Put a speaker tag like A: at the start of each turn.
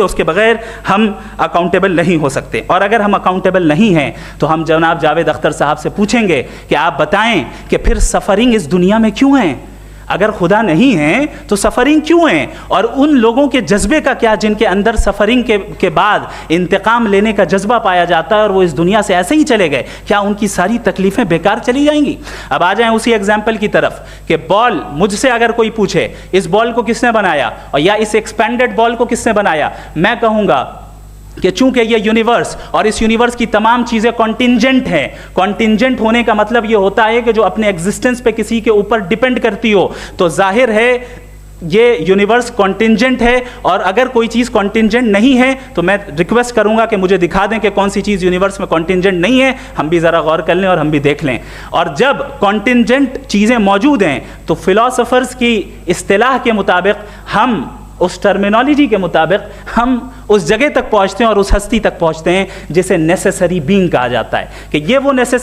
A: اس کے بغیر ہم اکاؤنٹیبل نہیں ہو سکتے. اور اگر ہم اکاؤنٹیبل نہیں ہیں تو ہم جناب جاوید اختر صاحب سے پوچھیں گے کہ آپ بتائیں کہ پھر سفرنگ اس دنیا میں کیوں ہیں؟ اگر خدا نہیں ہے تو سفرنگ کیوں ہیں؟ اور ان لوگوں کے جذبے کا کیا جن کے اندر سفرنگ کے بعد انتقام لینے کا جذبہ پایا جاتا ہے اور وہ اس دنیا سے ایسے ہی چلے گئے؟ کیا ان کی ساری تکلیفیں بیکار چلی جائیں گی؟ اب آ جائیں اسی ایگزامپل کی طرف کہ بال، مجھ سے اگر کوئی پوچھے اس بال کو کس نے بنایا اور یا اس ایکسپینڈڈ بال کو کس نے بنایا، میں کہوں گا کہ چونکہ یہ یونیورس اور اس یونیورس کی تمام چیزیں کانٹینجنٹ ہیں. کانٹینجنٹ ہونے کا مطلب یہ ہوتا ہے کہ جو اپنے ایگزسٹنس پہ کسی کے اوپر ڈیپینڈ کرتی ہو، تو ظاہر ہے یہ یونیورس کانٹینجنٹ ہے. اور اگر کوئی چیز کانٹینجنٹ نہیں ہے تو میں ریکویسٹ کروں گا کہ مجھے دکھا دیں کہ کون سی چیز یونیورس میں کانٹینجنٹ نہیں ہے، ہم بھی ذرا غور کر لیں اور ہم بھی دیکھ لیں. اور جب کانٹینجنٹ چیزیں موجود ہیں تو فلاسفرز کی اصطلاح کے مطابق ہم اس ٹرمینالوجی کے مطابق ہم اس جگہ تک پہنچتے ہیں اور اس ہستی تک پہنچتے ہیں جسے نیسیسری بینگ کہا جاتا ہے، کہ یہ وہ نیسیسری